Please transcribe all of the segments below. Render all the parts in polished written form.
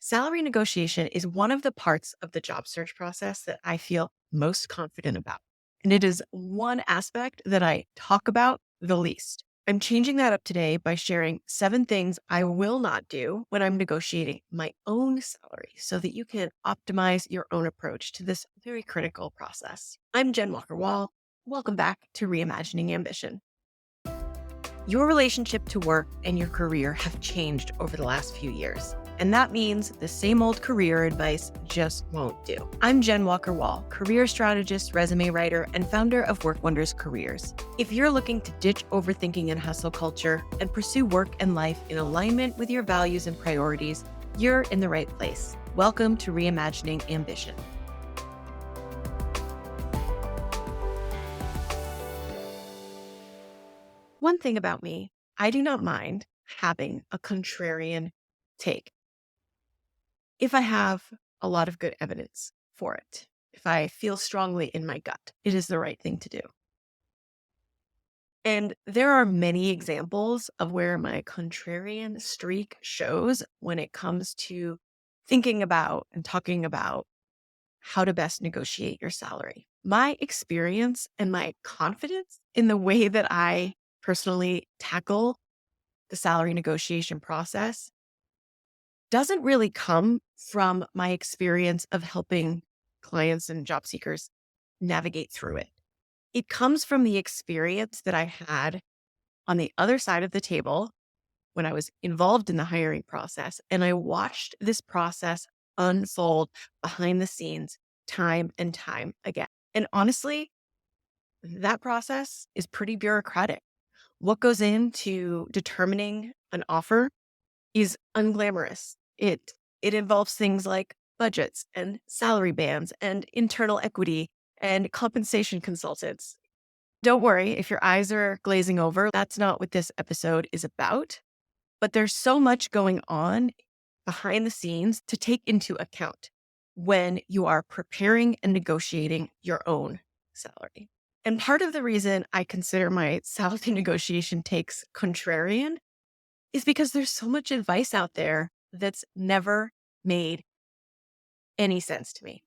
Salary negotiation is one of the parts of the job search process that I feel most confident about. And it is one aspect that I talk about the least. I'm changing that up today by sharing 7 things I will not do when I'm negotiating my own salary so that you can optimize your own approach to this very critical process. I'm Jen Walker Wall. Welcome back to Reimagining Ambition. Your relationship to work and your career have changed over the last few years. And that means the same old career advice just won't do. I'm Jen Walker Wall, career strategist, resume writer, and founder of Work Wonders Careers. If you're looking to ditch overthinking and hustle culture and pursue work and life in alignment with your values and priorities, you're in the right place. Welcome to Reimagining Ambition. One thing about me, I do not mind having a contrarian take if I have a lot of good evidence for it. If I feel strongly in my gut, it is the right thing to do. And there are many examples of where my contrarian streak shows when it comes to thinking about and talking about how to best negotiate your salary. My experience and my confidence in the way that I personally tackle the salary negotiation process doesn't really come from my experience of helping clients and job seekers navigate through it. It comes from the experience that I had on the other side of the table when I was involved in the hiring process. And I watched this process unfold behind the scenes time and time again. And honestly, that process is pretty bureaucratic. What goes into determining an offer is unglamorous. It involves things like budgets and salary bands and internal equity and compensation consultants. Don't worry if your eyes are glazing over. That's not what this episode is about. But there's so much going on behind the scenes to take into account when you are preparing and negotiating your own salary. And part of the reason I consider my salary negotiation takes contrarian is because there's so much advice out there that's never made any sense to me.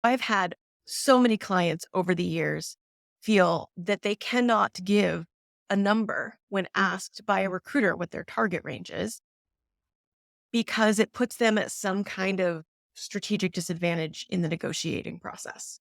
I've had so many clients over the years feel that they cannot give a number when asked by a recruiter what their target range is because it puts them at some kind of strategic disadvantage in the negotiating process.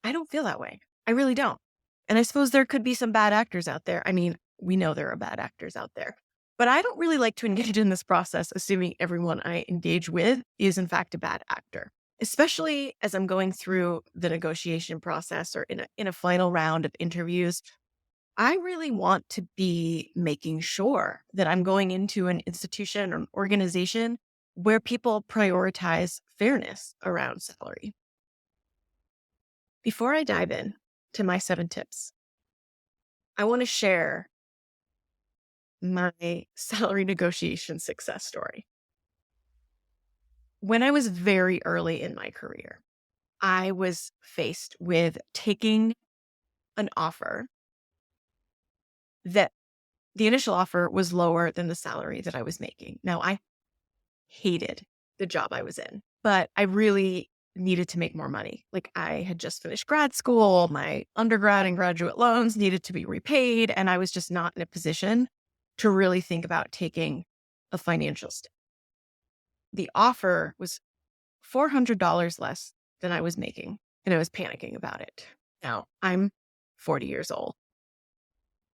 I don't feel that way. I really don't. And I suppose there could be some bad actors out there. I mean, we know there are bad actors out there. But I don't really like to engage in this process assuming everyone I engage with is in fact a bad actor, especially as I'm going through the negotiation process or in a final round of interviews. I really want to be making sure that I'm going into an institution or an organization where people prioritize fairness around salary. Before I dive in to my 7 tips, I want to share my salary negotiation success story. When I was very early in my career, I was faced with taking an offer that the initial offer was lower than the salary that I was making. Now, I hated the job I was in, but I really needed to make more money. Like I had just finished grad school, my undergrad and graduate loans needed to be repaid, and I was just not in a position to really think about taking a financial step. The offer was $400 less than I was making, and I was panicking about it. Now, I'm 40 years old.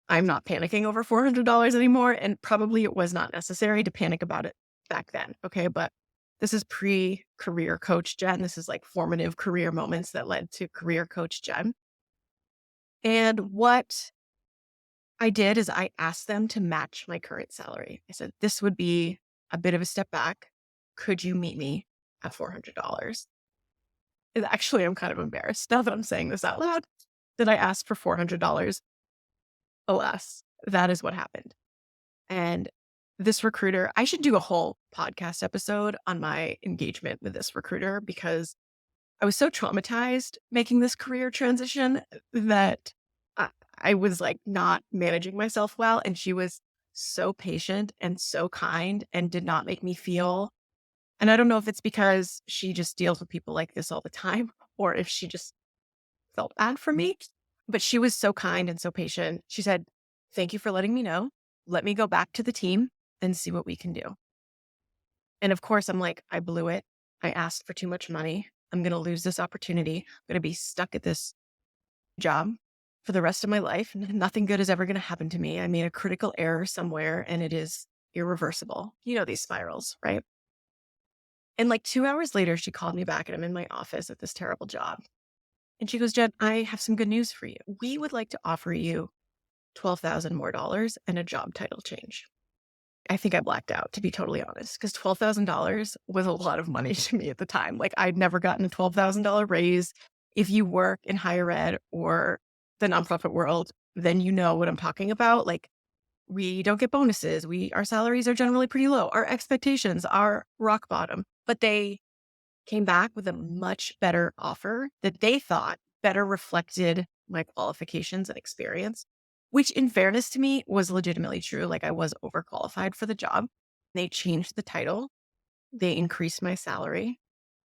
I'm not panicking over $400 anymore, and probably it was not necessary to panic about it back then. Okay, but this is pre-career coach Jen. This is like formative career moments that led to career coach Jen. And what I did is I asked them to match my current salary. I said, this would be a bit of a step back. Could you meet me at $400? And actually, I'm kind of embarrassed now that I'm saying this out loud that I asked for $400. Alas, that is what happened. And this recruiter, I should do a whole podcast episode on my engagement with this recruiter because I was so traumatized making this career transition that I was like not managing myself well. And she was so patient and so kind and did not make me feel And I don't know if it's because she just deals with people like this all the time or if she just felt bad for me, but she was so kind and so patient. She said, "Thank you for letting me know. Let me go back to the team and see what we can do." And of course, I'm like, I blew it. I asked for too much money. I'm going to lose this opportunity. I'm going to be stuck at this job for the rest of my life. Nothing good is ever going to happen to me. I made a critical error somewhere and it is irreversible. You know, these spirals, right? And like 2 hours later, she called me back and I'm in my office at this terrible job. And she goes, "Jen, I have some good news for you. We would like to offer you 12,000 more dollars and a job title change." I think I blacked out, to be totally honest, because $12,000 was a lot of money to me at the time. Like, I'd never gotten a $12,000 raise. If you work in higher ed or the nonprofit world, then you know what I'm talking about. Like, we don't get bonuses. Our salaries are generally pretty low. Our expectations are rock bottom. But they came back with a much better offer that they thought better reflected my qualifications and experience, which in fairness to me was legitimately true. Like I was overqualified for the job. They changed the title, they increased my salary,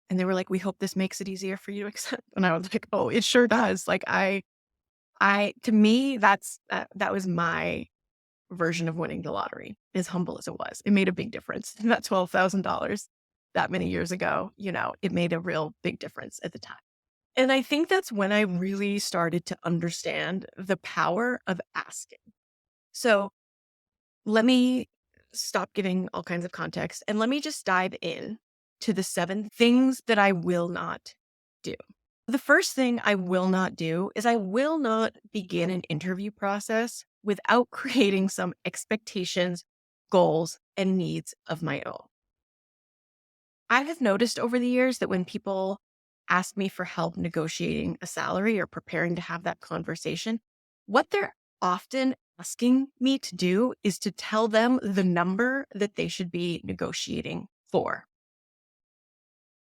and they were like, "We hope this makes it easier for you to accept." And I was like, "Oh, it sure does." Like to me, that was my version of winning the lottery, as humble as it was. It made a big difference. That $12,000 that many years ago, it made a real big difference at the time. And I think that's when I really started to understand the power of asking. So let me stop giving all kinds of context and let me just dive in to the 7 things that I will not do. The first thing I will not do is I will not begin an interview process without creating some expectations, goals, and needs of my own. I have noticed over the years that when people ask me for help negotiating a salary or preparing to have that conversation, what they're often asking me to do is to tell them the number that they should be negotiating for.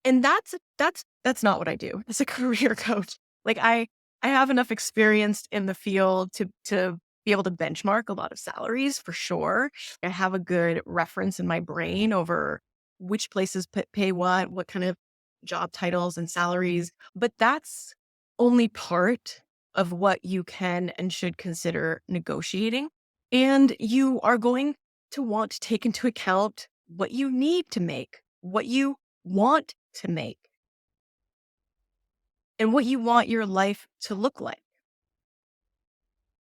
And that's not what I do as a career coach. Like I have enough experience in the field to be able to benchmark a lot of salaries for sure. I have a good reference in my brain over which places pay what kind of job titles and salaries, but that's only part of what you can and should consider negotiating. And you are going to want to take into account what you need to make, what you want to make, and what you want your life to look like.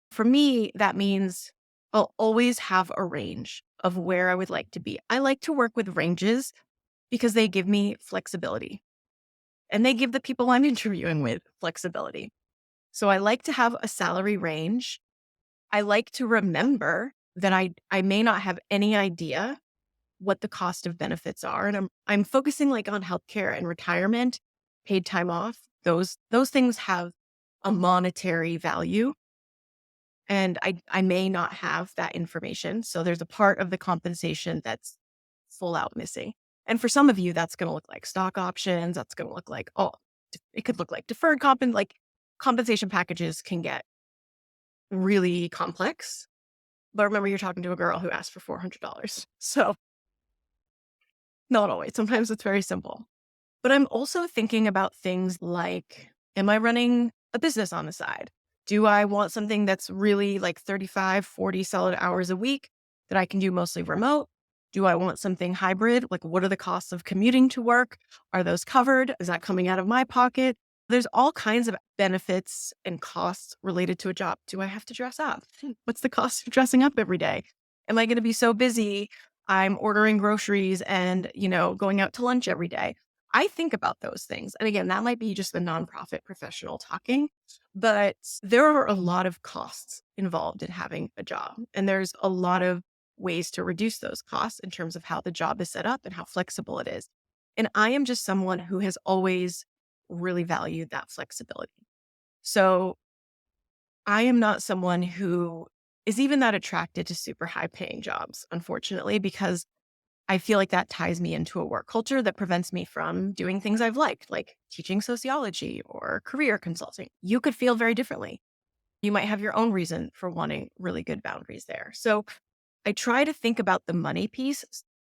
For me, that means I'll always have a range of where I would like to be. I like to work with ranges because they give me flexibility and they give the people I'm interviewing with flexibility. So I like to have a salary range. I like to remember that I may not have any idea what the cost of benefits are. And I'm focusing like on healthcare and retirement, paid time off. Those things have a monetary value. And I may not have that information. So there's a part of the compensation that's full out missing. And for some of you, that's going to look like stock options. That's going to look like, it could look like deferred like compensation packages can get really complex. But remember, you're talking to a girl who asked for $400. So not always. Sometimes it's very simple. But I'm also thinking about things like, am I running a business on the side? Do I want something that's really like 35, 40 solid hours a week that I can do mostly remote? Do I want something hybrid? Like, what are the costs of commuting to work? Are those covered? Is that coming out of my pocket? There's all kinds of benefits and costs related to a job. Do I have to dress up? What's the cost of dressing up every day? Am I going to be so busy? I'm ordering groceries and, going out to lunch every day. I think about those things. And again, that might be just the nonprofit professional talking, but there are a lot of costs involved in having a job. And there's a lot of ways to reduce those costs in terms of how the job is set up and how flexible it is. And I am just someone who has always really valued that flexibility. So I am not someone who is even that attracted to super high paying jobs, unfortunately, because I feel like that ties me into a work culture that prevents me from doing things I've liked, like teaching sociology or career consulting. You could feel very differently. You might have your own reason for wanting really good boundaries there. So I try to think about the money piece,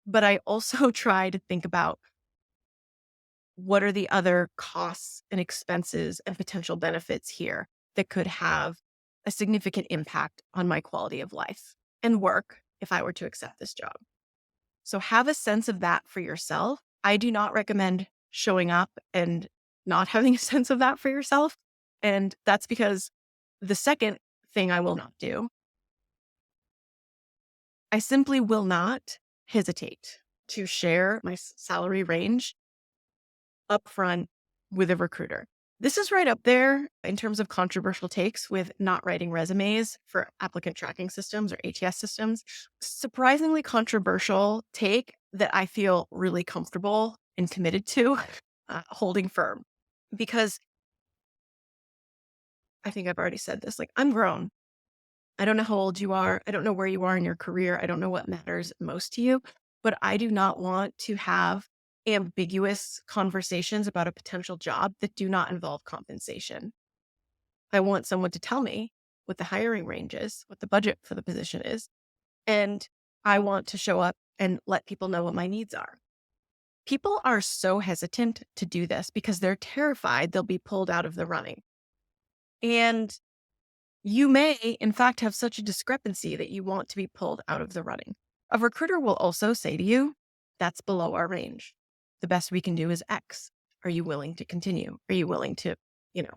but I also try to think about what are the other costs and expenses and potential benefits here that could have a significant impact on my quality of life and work if I were to accept this job. So have a sense of that for yourself. I do not recommend showing up and not having a sense of that for yourself. And that's because the second thing I will not do, I simply will not hesitate to share my salary range upfront with a recruiter. This is right up there in terms of controversial takes with not writing resumes for applicant tracking systems or ATS systems. Surprisingly controversial take that I feel really comfortable and committed to holding firm, because I think I've already said this, like, I'm grown. I don't know how old you are. I don't know where you are in your career. I don't know what matters most to you, but I do not want to have ambiguous conversations about a potential job that do not involve compensation. I want someone to tell me what the hiring range is, what the budget for the position is, and I want to show up and let people know what my needs are. People are so hesitant to do this because they're terrified they'll be pulled out of the running. And you may, in fact, have such a discrepancy that you want to be pulled out of the running. A recruiter will also say to you, that's below our range. The best we can do is X. Are you willing to continue? Are you willing to,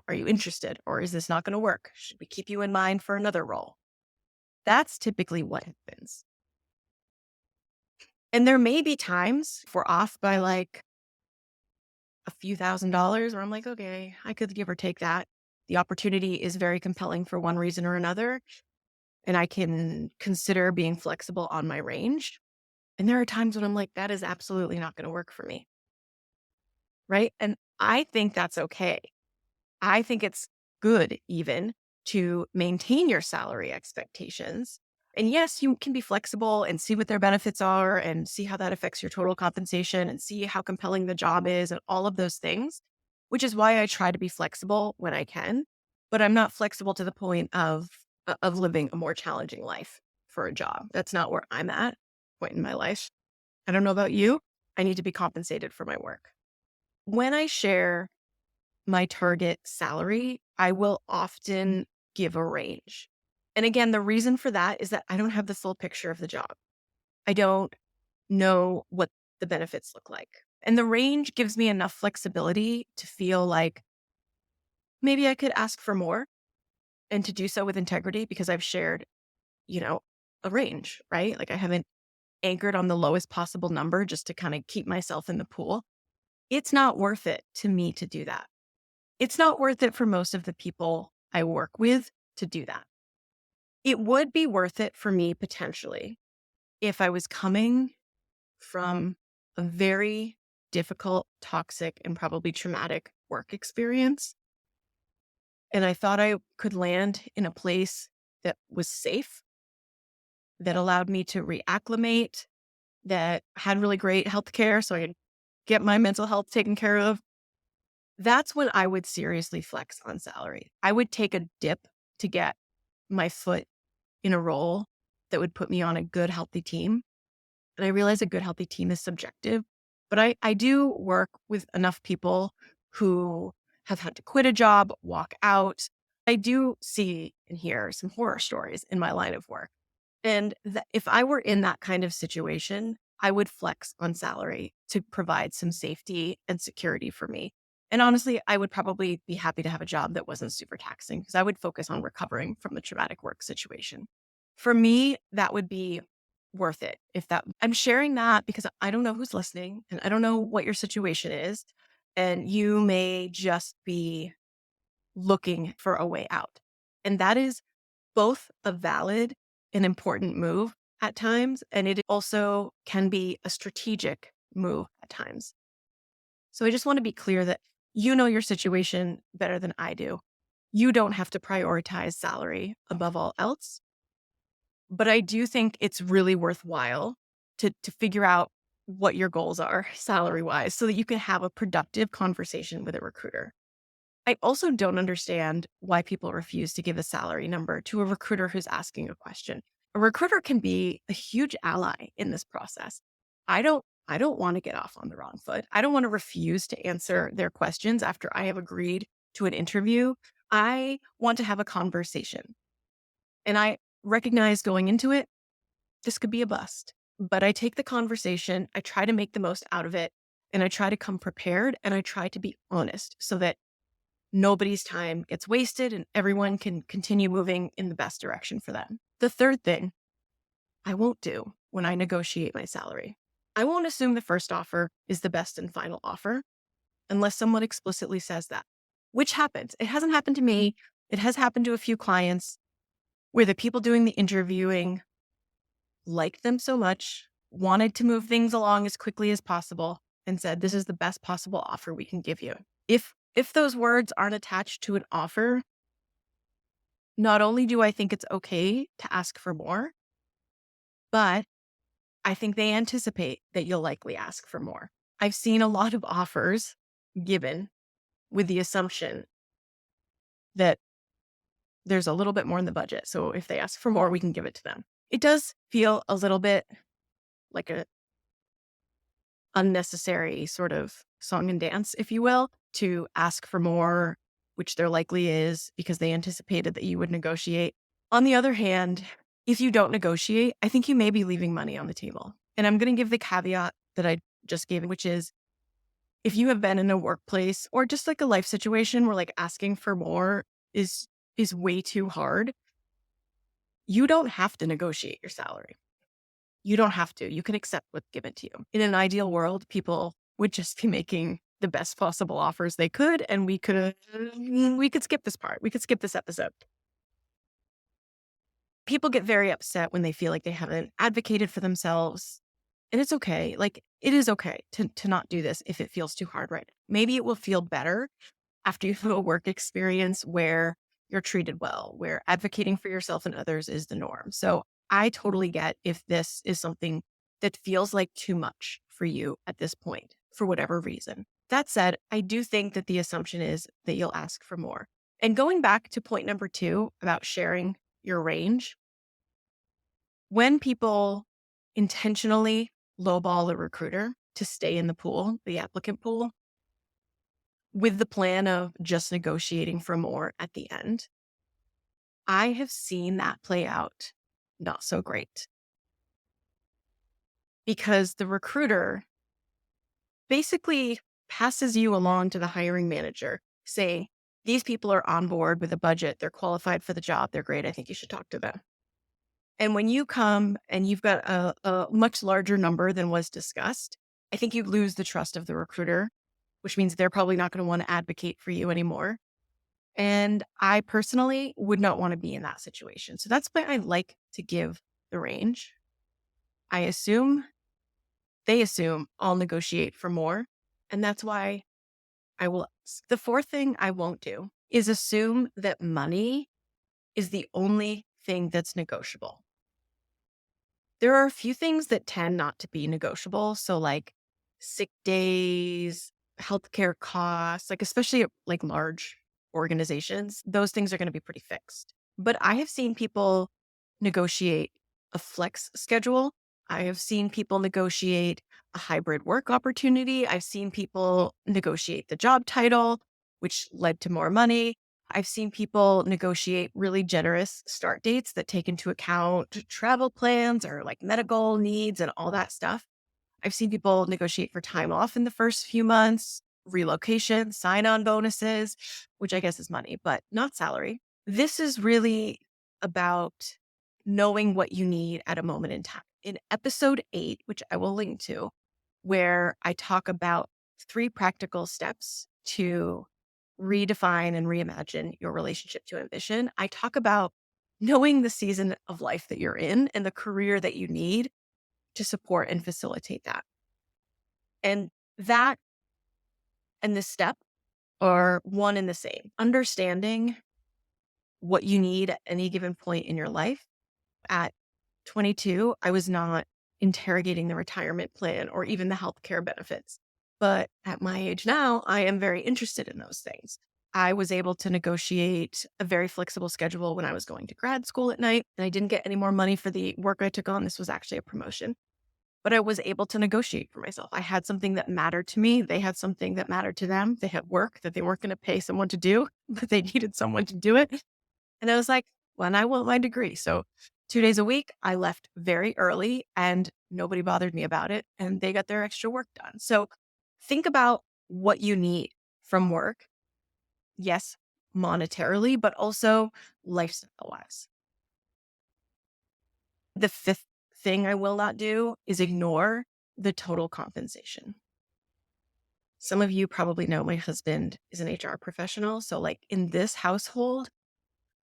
are you interested? Or is this not going to work? Should we keep you in mind for another role? That's typically what happens. And there may be times if we're off by like a few $1,000s where I'm like, okay, I could give or take that. The opportunity is very compelling for one reason or another, and I can consider being flexible on my range. And there are times when I'm like, that is absolutely not going to work for me. Right. And I think that's okay. I think it's good even to maintain your salary expectations. And yes, you can be flexible and see what their benefits are and see how that affects your total compensation and see how compelling the job is and all of those things, which is why I try to be flexible when I can. But I'm not flexible to the point of living a more challenging life for a job. That's not where I'm at point in my life. I don't know about you. I need to be compensated for my work. When I share my target salary, I will often give a range. And again, the reason for that is that I don't have the full picture of the job. I don't know what the benefits look like. And the range gives me enough flexibility to feel like maybe I could ask for more and to do so with integrity because I've shared, a range, right? Like I haven't anchored on the lowest possible number just to kind of keep myself in the pool. It's not worth it to me to do that. It's not worth it for most of the people I work with to do that. It would be worth it for me potentially if I was coming from a very difficult, toxic, and probably traumatic work experience. And I thought I could land in a place that was safe, that allowed me to reacclimate, that had really great healthcare so I could get my mental health taken care of. That's when I would seriously flex on salary. I would take a dip to get my foot in a role that would put me on a good, healthy team. And I realize a good, healthy team is subjective, but I do work with enough people who have had to quit a job, walk out. I do see and hear some horror stories in my line of work. And if I were in that kind of situation, I would flex on salary to provide some safety and security for me. And honestly, I would probably be happy to have a job that wasn't super taxing because I would focus on recovering from the traumatic work situation. For me, that would be worth it. I'm sharing that because I don't know who's listening and I don't know what your situation is. And you may just be looking for a way out. And that is both a valid and important move at times. And it also can be a strategic move at times. So I just want to be clear that you know your situation better than I do. You don't have to prioritize salary above all else. But I do think it's really worthwhile to figure out what your goals are salary-wise so that you can have a productive conversation with a recruiter. I also don't understand why people refuse to give a salary number to a recruiter who's asking a question. A recruiter can be a huge ally in this process. I don't I don't want to get off on the wrong foot. I don't want to refuse to answer their questions after I have agreed to an interview. I want to have a conversation. And I recognize going into it, this could be a bust. But I take the conversation, I try to make the most out of it, and I try to come prepared, and I try to be honest so that nobody's time gets wasted and everyone can continue moving in the best direction for them. The third thing I won't do when I negotiate my salary, I won't assume the first offer is the best and final offer unless someone explicitly says that, which happens. It hasn't happened to me. It has happened to a few clients where the people doing the interviewing liked them so much, wanted to move things along as quickly as possible, and said, this is the best possible offer we can give you. If those words aren't attached to an offer, not only do I think it's okay to ask for more, but I think they anticipate that you'll likely ask for more. I've seen a lot of offers given with the assumption that there's a little bit more in the budget. So if they ask for more, we can give it to them. It does feel a little bit like a unnecessary sort of song and dance, if you will, to ask for more, which there likely is because they anticipated that you would negotiate. On the other hand, if you don't negotiate, I think you may be leaving money on the table. And I'm going to give the caveat that I just gave, which is if you have been in a workplace or just like a life situation where like asking for more is way too hard, you don't have to negotiate your salary. You don't have to. You can accept what's given to you. In an ideal world, people would just be making the best possible offers they could, and we could skip this part. We could skip this episode. People get very upset when they feel like they haven't advocated for themselves. And it's okay. Like, it is okay to not do this if it feels too hard right now. Maybe it will feel better after you have a work experience where you're treated well, where advocating for yourself and others is the norm. So I totally get if this is something that feels like too much for you at this point, for whatever reason. That said, I do think that the assumption is that you'll ask for more. And going back to point number 2 about sharing your range, when people intentionally lowball a recruiter to stay in the pool, the applicant pool, with the plan of just negotiating for more at the end, I have seen that play out not so great. Because the recruiter basically passes you along to the hiring manager saying, these people are on board with a budget, they're qualified for the job, they're great, I think you should talk to them. And when you come and you've got a much larger number than was discussed, I think you lose the trust of the recruiter, which means they're probably not going to want to advocate for you anymore. And I personally would not want to be in that situation. So that's why I like to give the range. They assume I'll negotiate for more. And that's why I will ask. The fourth thing I won't do is assume that money is the only thing that's negotiable. There are a few things that tend not to be negotiable. So like sick days, healthcare costs, like especially at like large organizations, those things are going to be pretty fixed. But I have seen people negotiate a flex schedule. I have seen people negotiate a hybrid work opportunity. I've seen people negotiate the job title, which led to more money. I've seen people negotiate really generous start dates that take into account travel plans or like medical needs and all that stuff. I've seen people negotiate for time off in the first few months, relocation, sign-on bonuses, which I guess is money, but not salary. This is really about knowing what you need at a moment in time. In episode 8, which I will link to, where I talk about 3 practical steps to redefine and reimagine your relationship to ambition, I talk about knowing the season of life that you're in and the career that you need to support and facilitate that. And that and this step are one and the same. Understanding what you need at any given point in your life. At 22, I was not interrogating the retirement plan or even the healthcare benefits. But at my age now, I am very interested in those things. I was able to negotiate a very flexible schedule when I was going to grad school at night, and I didn't get any more money for the work I took on. This was actually a promotion. but I was able to negotiate for myself. I had something that mattered to me. They had something that mattered to them. They had work that they weren't going to pay someone to do, but they needed someone to do it. And I was like, well, and I want my degree. So 2 days a week, I left very early and nobody bothered me about it. And they got their extra work done. So think about what you need from work. Yes, monetarily, but also lifestyle wise. The fifth thing I will not do is ignore the total compensation. Some of you probably know my husband is an HR professional. So, like in this household,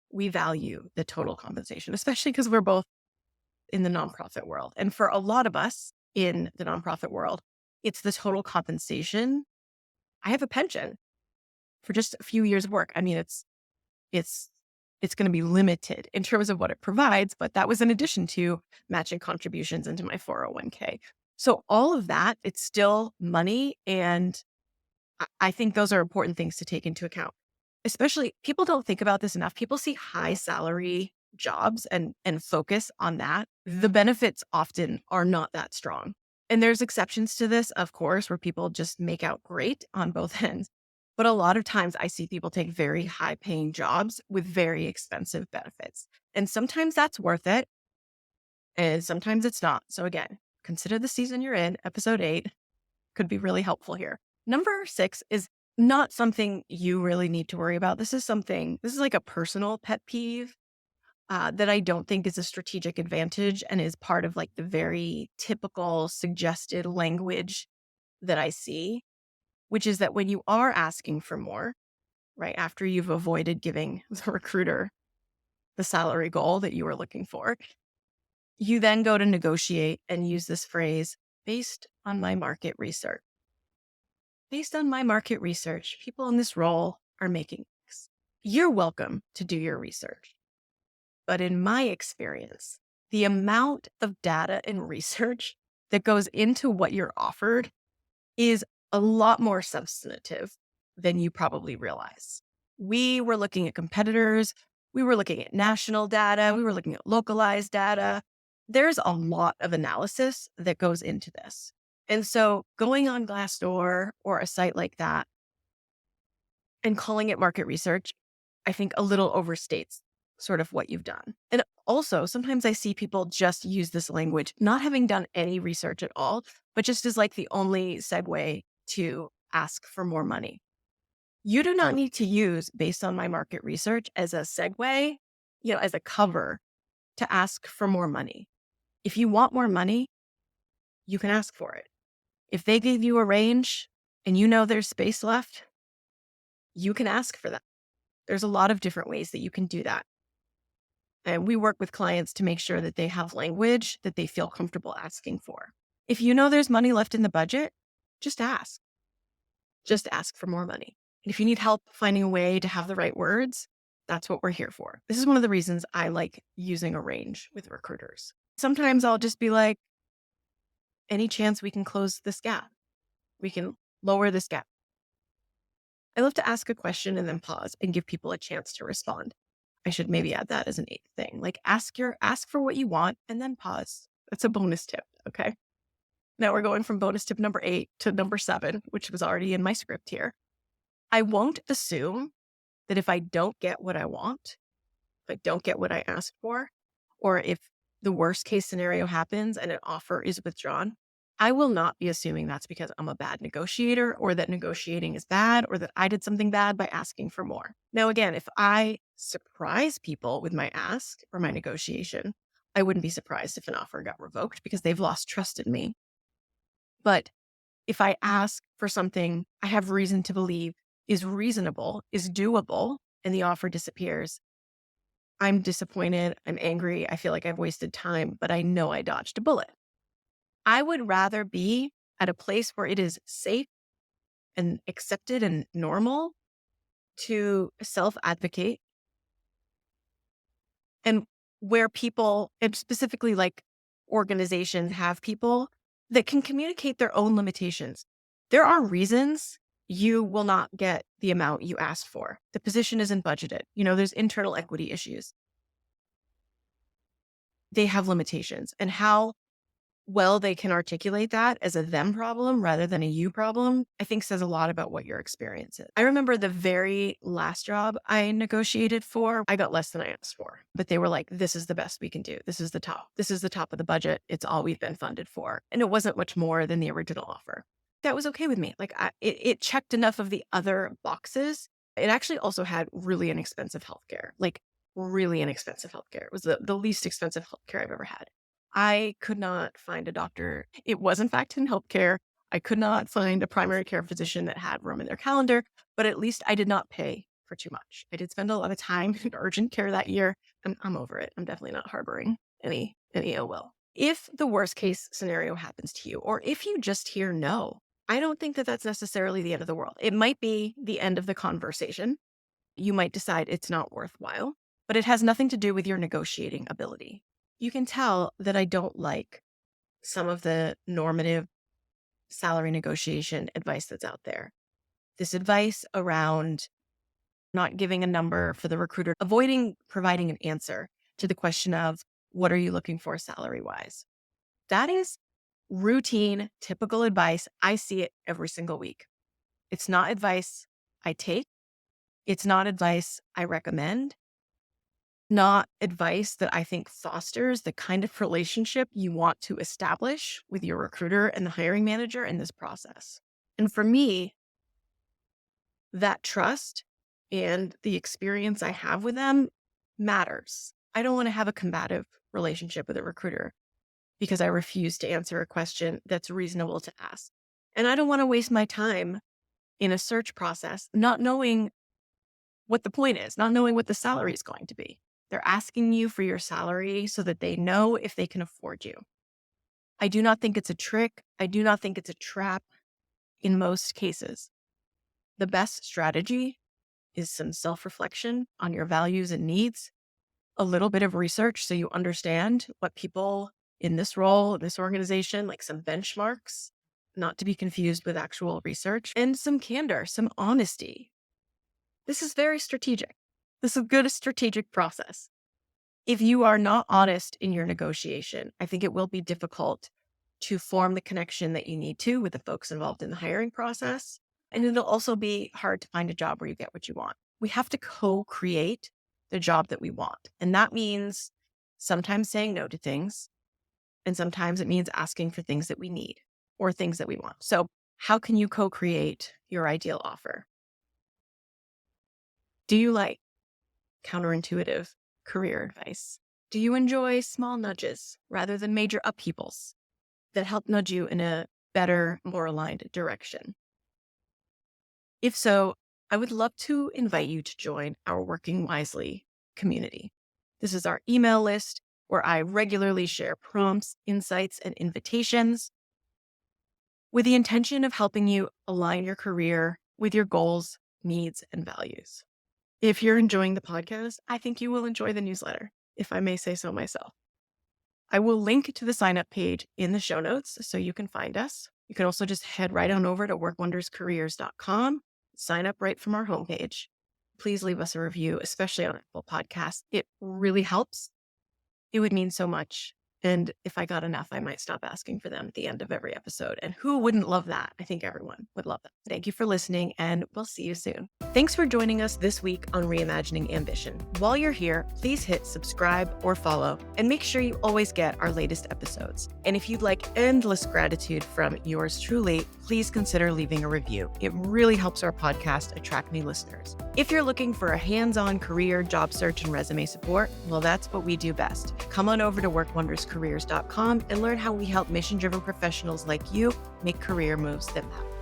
we value the total compensation, especially because we're both in the nonprofit world. And for a lot of us in the nonprofit world, it's the total compensation. I have a pension for just a few years of work. I mean, it's it's going to be limited in terms of what it provides, but that was in addition to matching contributions into my 401k. So all of that, it's still money. And I think those are important things to take into account. Especially people don't think about this enough. People see high salary jobs and focus on that. The benefits often are not that strong. And there's exceptions to this, of course, where people just make out great on both ends. But a lot of times I see people take very high paying jobs with very expensive benefits. And sometimes that's worth it. And sometimes it's not. So again, consider the season you're in. Episode 8 could be really helpful here. Number 6 is not something you really need to worry about. This is like a personal pet peeve that I don't think is a strategic advantage and is part of like the very typical suggested language that I see, which is that when you are asking for more, right after you've avoided giving the recruiter the salary goal that you were looking for, you then go to negotiate and use this phrase, based on my market research. Based on my market research, people in this role are making X. You're welcome to do your research. But in my experience, the amount of data and research that goes into what you're offered is a lot more substantive than you probably realize. We were looking at competitors. We were looking at national data. We were looking at localized data. There's a lot of analysis that goes into this. And so going on Glassdoor or a site like that and calling it market research, I think a little overstates sort of what you've done. And also, sometimes I see people just use this language, not having done any research at all, but just as like the only segue to ask for more money. You do not need to use based on my market research as a segue, as a cover to ask for more money. If you want more money, you can ask for it. If they give you a range and you know there's space left, you can ask for that. There's a lot of different ways that you can do that. And we work with clients to make sure that they have language that they feel comfortable asking for. If you know there's money left in the budget, just ask. Just ask for more money. And if you need help finding a way to have the right words, that's what we're here for. This is one of the reasons I like using a range with recruiters. Sometimes I'll just be like, any chance we can close this gap? We can lower this gap. I love to ask a question and then pause and give people a chance to respond. I should maybe add that as an 8th thing. Like ask for what you want and then pause. That's a bonus tip. Okay. Now we're going from bonus tip number 8 to number 7, which was already in my script here. I won't assume that if I don't get what I want, if I don't get what I asked for, or if the worst case scenario happens and an offer is withdrawn, I will not be assuming that's because I'm a bad negotiator or that negotiating is bad or that I did something bad by asking for more. Now, again, if I surprise people with my ask or my negotiation, I wouldn't be surprised if an offer got revoked because they've lost trust in me. But if I ask for something I have reason to believe is reasonable, is doable, and the offer disappears, I'm disappointed, I'm angry, I feel like I've wasted time, but I know I dodged a bullet. I would rather be at a place where it is safe and accepted and normal to self-advocate and where people, and specifically like organizations, have people that can communicate their own limitations. There are reasons you will not get the amount you asked for. The position isn't budgeted. There's internal equity issues. They have limitations. And how well they can articulate that as a them problem rather than a you problem, I think says a lot about what your experience is. I remember the very last job I negotiated for, I got less than I asked for, but they were like, this is the best we can do. This is the top. This is the top of the budget. It's all we've been funded for. And it wasn't much more than the original offer. That was okay with me. Like it checked enough of the other boxes. It actually also had really inexpensive healthcare, like really inexpensive healthcare. It was the least expensive healthcare I've ever had. I could not find a doctor. It was, in fact, in healthcare. I could not find a primary care physician that had room in their calendar, but at least I did not pay for too much. I did spend a lot of time in urgent care that year. I'm over it. I'm definitely not harboring any ill will. If the worst case scenario happens to you, or if you just hear no, I don't think that that's necessarily the end of the world. It might be the end of the conversation. You might decide it's not worthwhile, but it has nothing to do with your negotiating ability. You can tell that I don't like some of the normative salary negotiation advice that's out there. This advice around not giving a number for the recruiter, avoiding providing an answer to the question of, what are you looking for salary-wise? That is routine, typical advice. I see it every single week. It's not advice I take. It's not advice I recommend. Not advice that I think fosters the kind of relationship you want to establish with your recruiter and the hiring manager in this process. And for me, that trust and the experience I have with them matters. I don't want to have a combative relationship with a recruiter because I refuse to answer a question that's reasonable to ask. And I don't want to waste my time in a search process not knowing what the point is, not knowing what the salary is going to be. They're asking you for your salary so that they know if they can afford you. I do not think it's a trick. I do not think it's a trap in most cases. The best strategy is some self-reflection on your values and needs, a little bit of research so you understand what people in this role, in this organization, like some benchmarks, not to be confused with actual research, and some candor, some honesty. This is very strategic. This is a good strategic process. If you are not honest in your negotiation, I think it will be difficult to form the connection that you need to with the folks involved in the hiring process. And it'll also be hard to find a job where you get what you want. We have to co-create the job that we want. And that means sometimes saying no to things. And sometimes it means asking for things that we need or things that we want. So how can you co-create your ideal offer? Do you like counterintuitive career advice? Do you enjoy small nudges rather than major upheavals that help nudge you in a better, more aligned direction? If so, I would love to invite you to join our Working Wisely community. This is our email list where I regularly share prompts, insights, and invitations with the intention of helping you align your career with your goals, needs, and values. If you're enjoying the podcast, I think you will enjoy the newsletter, if I may say so myself. I will link to the sign-up page in the show notes so you can find us. You can also just head right on over to workwonderscareers.com, sign up right from our homepage. Please leave us a review, especially on Apple Podcasts. It really helps. It would mean so much. And if I got enough, I might stop asking for them at the end of every episode. And who wouldn't love that? I think everyone would love that. Thank you for listening, and we'll see you soon. Thanks for joining us this week on Reimagining Ambition. While you're here, please hit subscribe or follow, and make sure you always get our latest episodes. And if you'd like endless gratitude from yours truly, please consider leaving a review. It really helps our podcast attract new listeners. If you're looking for a hands-on career, job search, and resume support, well, that's what we do best. Come on over to workwonderscareers.com and learn how we help mission-driven professionals like you make career moves that matter.